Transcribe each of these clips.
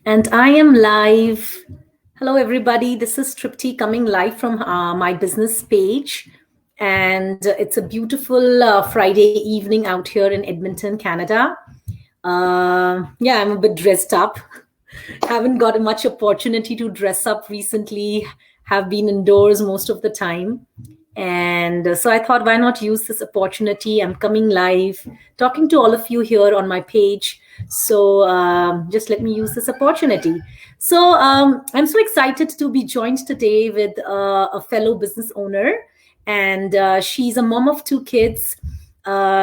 And I am live. Hello, everybody. This is Tripti coming live from my business page. And it's a beautiful Friday evening out here in Edmonton, Canada. Yeah, I'm a bit dressed up. Haven't got much opportunity to dress up recently, have been indoors most of the time. And so I thought, why not use this opportunity? I'm coming live, talking to all of you here on my page. So just let me use this opportunity. So I'm so excited to be joined today with a fellow business owner, and she's a mom of two kids.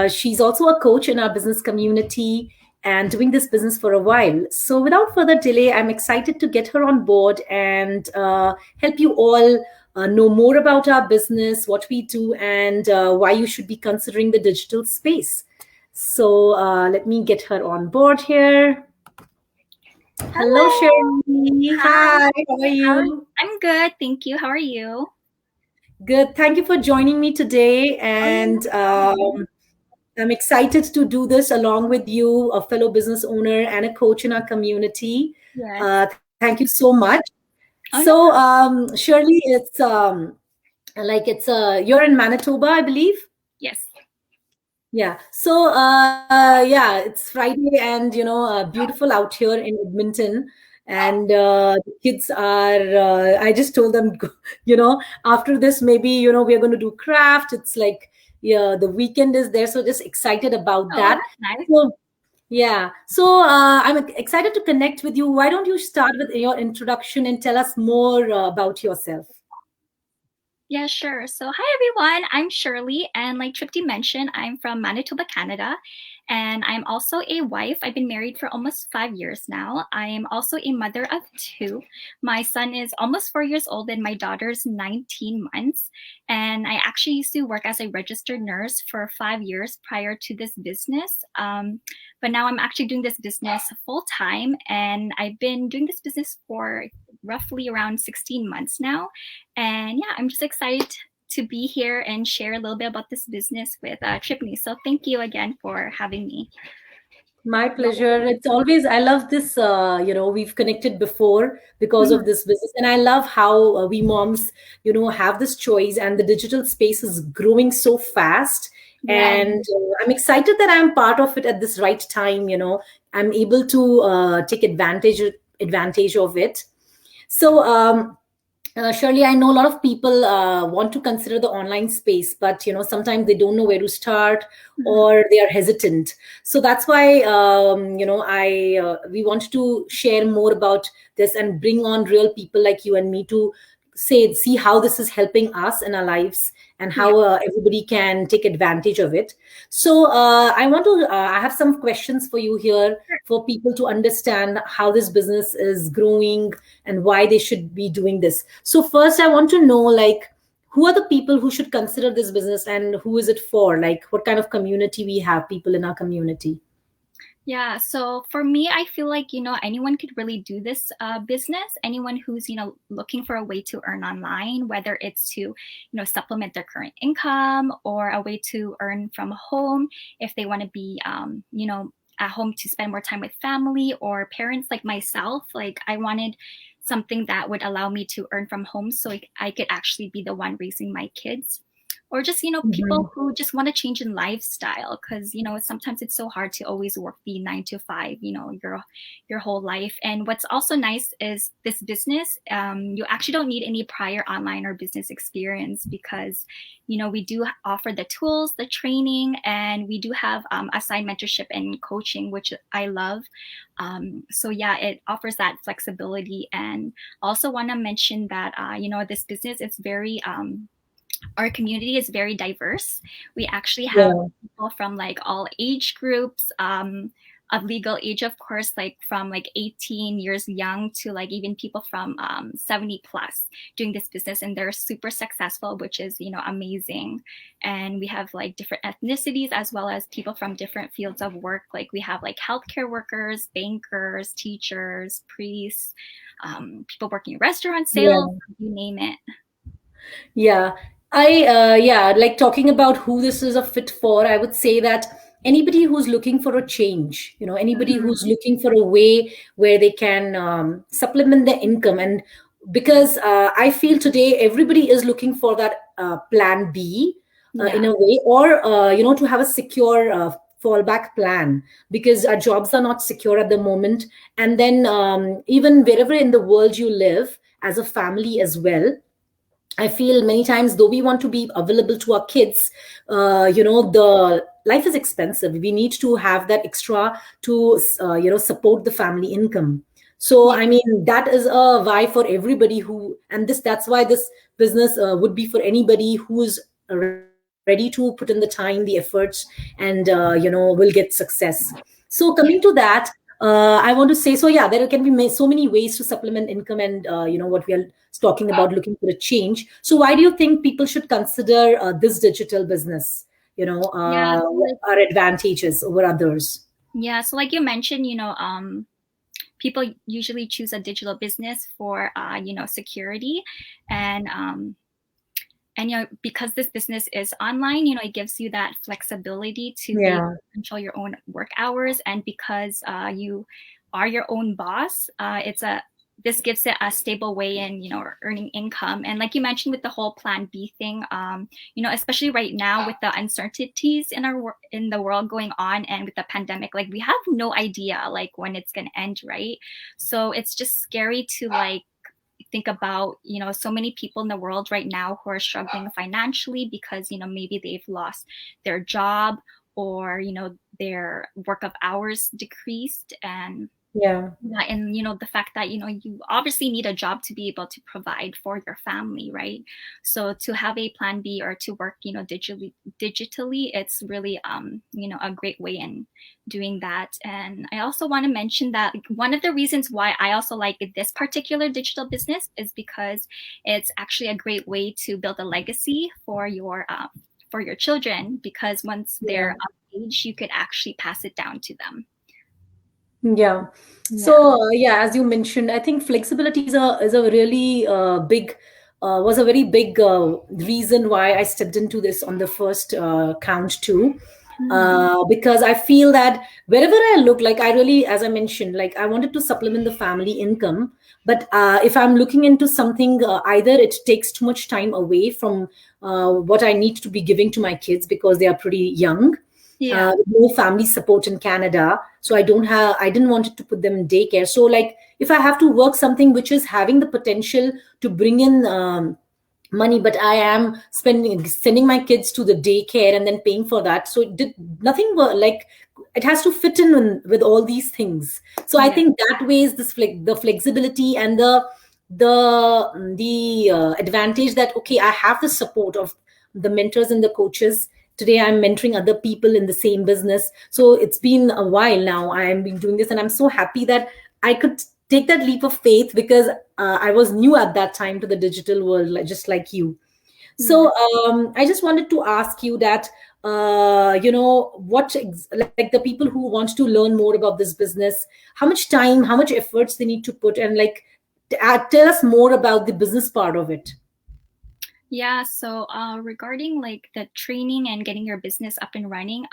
She's also a coach in our business community and doing this business for a while. So, without further delay, I'm excited to get her on board and help you all know more about our business, what we do, and why you should be considering the digital space. So, let me get her on board here. Hello, Hello. Shirley. Hi. Hi, how are you? I'm good, thank you. How are you? Good. Thank you for joining me today. Oh, yeah, no And problem. I'm excited to do this along with you, a fellow business owner and a coach in our community. Yes. Thank you so much. Oh, no So, problem. Shirley, you're in Manitoba, I believe. Yes. Yeah. So, yeah, it's Friday, and beautiful out here in Edmonton. And the kids are. I just told them, after this, maybe we are going to do craft. It's like, yeah, the weekend is there, so just excited about Oh, that. that's nice. So, yeah. So, I'm excited to connect with you. Why don't you start with your introduction and tell us more about yourself? Yeah, sure. So, hi everyone. I'm Shirley, and like Tripti mentioned, I'm from Manitoba, Canada, and I'm also a wife. I've been married for almost 5 years now. I am also a mother of two. My son is almost 4 years old, and my daughter's 19 months. And I actually used to work as a registered nurse for 5 years prior to this business. But now I'm actually doing this business full time, and I've been doing this business for roughly around 16 months now. And yeah, I'm just excited to be here and share a little bit about this business with Tripney. So thank you again for having me. My pleasure. It's always, I love this, we've connected before because of Mhm. this business. And I love how we moms, have this choice, and the digital space is growing so fast. Yeah. And I'm excited that I'm part of it at this right time. I'm able to take advantage of it. So, Shirley, I know a lot of people want to consider the online space, but sometimes they don't know where to start, Mhm. or they are hesitant. So that's why I we want to share more about this and bring on real people like you and me to see how this is helping us in our lives, and Yeah. how everybody can take advantage of it. So I have some questions for you here, for people to understand how this business is growing and why they should be doing this. So first, I want to know, like, who are the people who should consider this business, and who is it for? Like, what kind of community we have, people in our community? Yeah, so for me, I feel like, anyone could really do this business. Anyone who's, looking for a way to earn online, whether it's to, supplement their current income or a way to earn from home if they want to be, at home to spend more time with family or parents like myself. Like I wanted something that would allow me to earn from home so I could actually be the one raising my kids, or just Mhm. people who just want to change in lifestyle, because sometimes it's so hard to always work the 9 to 5, your whole life. And what's also nice is this business, you actually don't need any prior online or business experience, because we do offer the tools, the training, and we do have assigned mentorship and coaching, which I love. So yeah, it offers that flexibility. And also want to mention that this business is very our community is very diverse. We actually have Yeah. people from like all age groups, of legal age, of course, like from like 18 years young to like even people from 70 plus doing this business, and they're super successful, which is amazing. And we have like different ethnicities as well as people from different fields of work. Like we have like healthcare workers, bankers, teachers, priests, people working in restaurant sales, Yeah. you name it. Yeah. Like talking about who this is a fit for, I would say that anybody who's looking for a change, anybody Mhm. who's looking for a way where they can supplement their income. And because I feel today everybody is looking for that plan B, in Yeah. a way, or to have a secure fallback plan, because our jobs are not secure at the moment. And then even wherever in the world you live, as a family as well, I feel many times, though we want to be available to our kids, the life is expensive. We need to have that extra to, support the family income. So, Yeah. I mean, that is a why for everybody that's why this business would be for anybody who's ready to put in the time, the efforts, and, will get success. So, coming to Yeah. that, I want to say, so yeah, there can be so many ways to supplement income, and what we are talking about, looking for a change. So why do you think people should consider this digital business? Yeah. So What like, are advantages over others? yeah. So like you mentioned, people usually choose a digital business for, security, and because this business is online, it gives you that flexibility to be able Yeah, to control your own work hours. And because you are your own boss, this gives it a stable way in, earning income. And like you mentioned with the whole plan B thing, especially right now with the uncertainties in the world going on, and with the pandemic, like we have no idea like when it's going to end, right? So it's just scary to like think about, so many people in the world right now who are struggling financially because, maybe they've lost their job, or, their work of hours decreased. And yeah, yeah, and the fact that you obviously need a job to be able to provide for your family, right? So to have a plan B, or to work, digitally, it's really a great way in doing that. And I also want to mention that one of the reasons why I also like this particular digital business is because it's actually a great way to build a legacy for your children, because once they're yeah. of age, you could actually pass it down to them. Yeah. Yeah. So yeah, as you mentioned, I think flexibility is a really big was a very big reason why I stepped into this on the first count too. Mhm. Because I feel that wherever I look, like I really, as I mentioned, like I wanted to supplement the family income. But if I'm looking into something, either it takes too much time away from what I need to be giving to my kids because they are pretty young, Yeah. with no family support in Canada. So I didn't want it to put them in daycare. So like if I have to work something which is having the potential to bring in money, but I am sending my kids to the daycare and then paying for that. So it did nothing like it has to fit in with all these things. So I Yeah. think that way is the flexibility and the advantage that okay, I have the support of the mentors and the coaches. Today I'm mentoring other people in the same business, so it's been a while now I've been doing this, and I'm so happy that I could take that leap of faith because I was new at that time to the digital world, just like you. Yeah. So I just wanted to ask you that like the people who want to learn more about this business, how much time, how much efforts they need to put, and like tell us more about the business part of it. Yeah, so regarding like the training and getting your business up and running,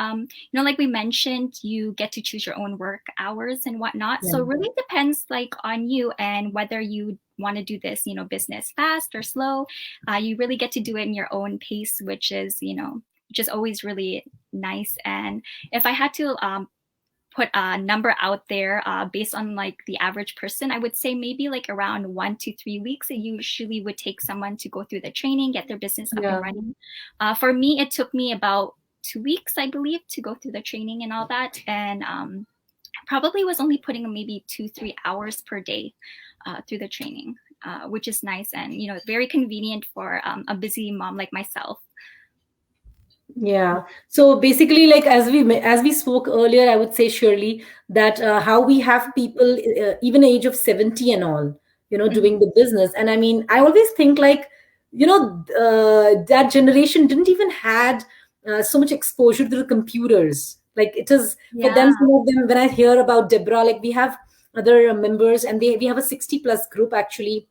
like we mentioned, you get to choose your own work hours and whatnot. Yeah. So it really depends like on you and whether you want to do this, business fast or slow. You really get to do it in your own pace, which is always really nice. And if I had to put a number out there based on like the average person, I would say maybe like around 1 to 3 weeks. It usually would take someone to go through the training, get their business up and Yeah. running. For me, it took me about 2 weeks, I believe, to go through the training and all that. And probably was only putting maybe 2-3 hours per day through the training, which is nice and very convenient for a busy mom like myself. Yeah. So basically, like as we spoke earlier, I would say surely that how we have people even age of 70 and all, Mhm. doing the business. And I mean, I always think like, that generation didn't even had so much exposure to the computers. Like it is for Yeah. them. Some of them, when I hear about Deborah, like we have other members, and we have a 60 plus group actually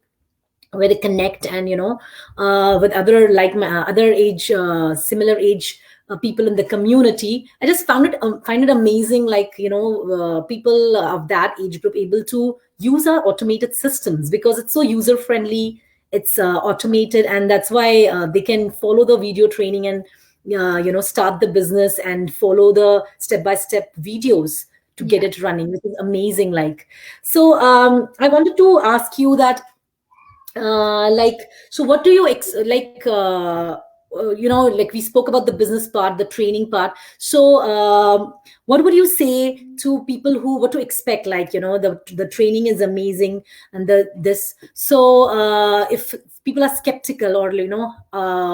where they connect, and with other like other age similar age people in the community. I just find it amazing, like, people of that age group able to use our automated systems because it's so user friendly, it's automated, and that's why they can follow the video training and start the business and follow the step by step videos to get it running, which is amazing. Like, so I wanted to ask you that, so what do you like we spoke about the business part, the training part. So what would you say to people who what to expect? Like, the training is amazing, and so if people are skeptical, or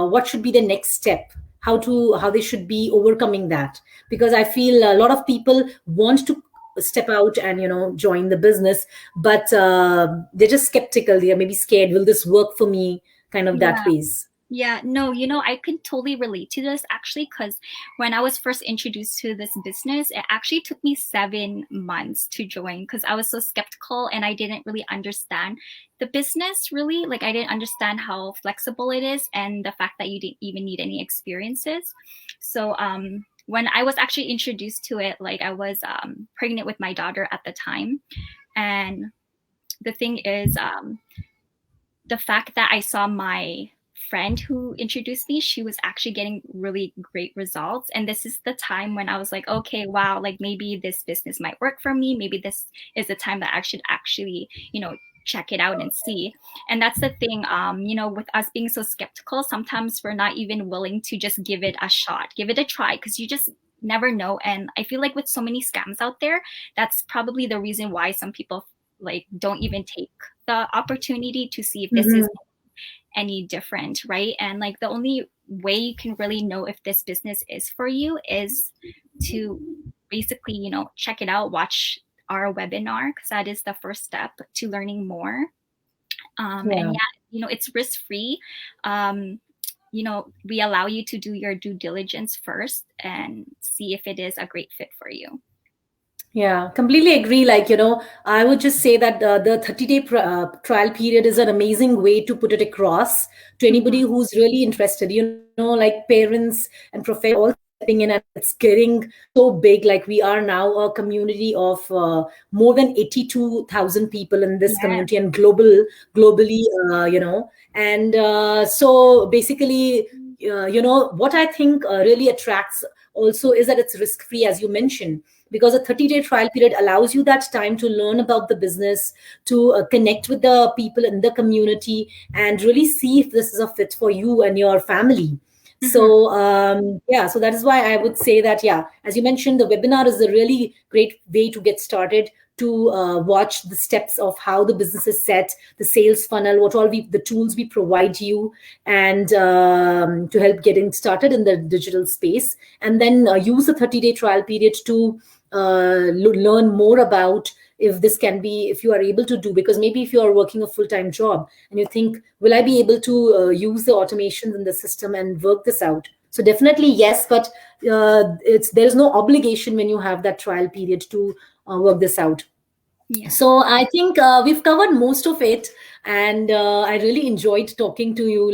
what should be the next step? How they should be overcoming that? Because I feel a lot of people want to step out and join the business, but they're just skeptical, they're maybe scared, will this work for me, kind of that ways. Yeah, no, I can totally relate to this actually, because when I was first introduced to this business, it actually took me 7 months to join because I was so skeptical and I didn't really understand the business really. Like, I didn't understand how flexible it is and the fact that you didn't even need any experiences. So when I was actually introduced to it, like, I was pregnant with my daughter at the time. And the thing is, the fact that I saw my friend who introduced me, she was actually getting really great results. And this is the time when I was like, okay, wow, like maybe this business might work for me. Maybe this is the time that I should actually, check it out and see. And that's the thing, with us being so skeptical, sometimes we're not even willing to just give it a shot, give it a try, because you just never know. And I feel like with so many scams out there, that's probably the reason why some people like don't even take the opportunity to see if this is any different, right? And like the only way you can really know if this business is for you is to basically, check it out, watch our webinar, because that is the first step to learning more. And it's risk-free. We allow you to do your due diligence first and see if it is a great fit for you. Yeah, completely agree. Like, I would just say that the 30-day trial period is an amazing way to put it across to anybody who's really interested, like parents and professionals all stepping in, and it's getting so big. Like, we are now a community of more than 82,000 people in this community, and globally, and so basically, what I think really attracts also is that it's risk-free, as you mentioned, because a 30-day trial period allows you that time to learn about the business, to connect with the people in the community, and really see if this is a fit for you and your family. So so that is why I would say that, as you mentioned, the webinar is a really great way to get started, to watch the steps of how the business is set, the sales funnel, what all the tools we provide you, and to help getting started in the digital space. And then use the 30-day trial period to learn more about if you are able to do, because maybe if you are working a full-time job and you think, will I be able to use the automations in the system and work this out? So definitely yes, but there's no obligation when you have that trial period to work this out. So I think we've covered most of it, and I really enjoyed talking to you,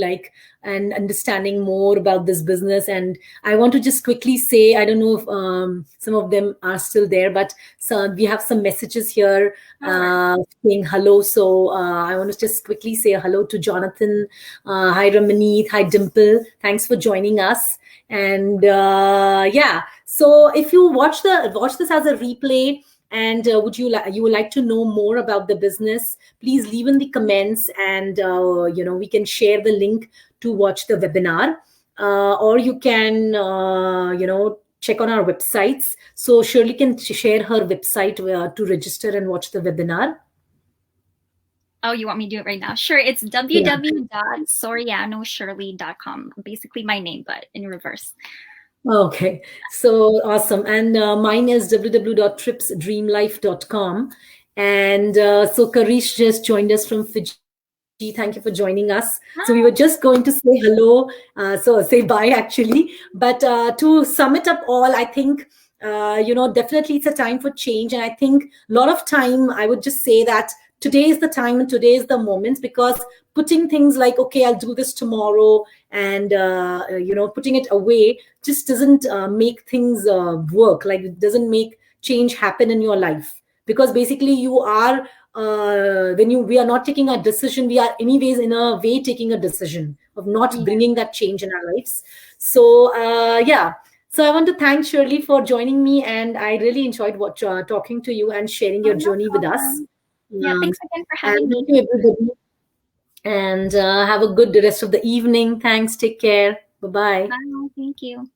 and understanding more about this business. And I want to just quickly say, I don't know if some of them are still there, but we have some messages here saying hello. So I want to just quickly say hello to Jonathan. Hi Ramaneet, hi Dimple. Thanks for joining us. And so if you watch this as a replay, and you would like to know more about the business, please leave in the comments, and we can share the link to watch the webinar, or you can check on our websites. So Shirley can share her website to register and watch the webinar. Oh, you want me to do it right now? Sure. It's www.sorianoshirley.com. Basically my name, but in reverse. Okay, so awesome. And mine is www.tripsdreamlife.com. And so Karish just joined us from Fiji. Thank you for joining us. Hi. So we were just going to say hello, so say bye actually. But to sum it up all, I think, definitely it's a time for change. And I think a lot of time, I would just say that today is the time and today is the moment, because putting things like, okay, I'll do this tomorrow, and putting it away just doesn't make things work. Like, it doesn't make change happen in your life, because basically you are when you we are not taking a decision, we are anyways in a way taking a decision of not Yeah. bringing that change in our lives. So yeah, so I want to thank Shirley for joining me, and I really enjoyed talking to you and sharing Oh, your no journey with us. problem. Yeah, um, thanks again for and having me. thank you, everybody, and have a good rest of the evening. Thanks, take care, bye bye. Bye. Thank you.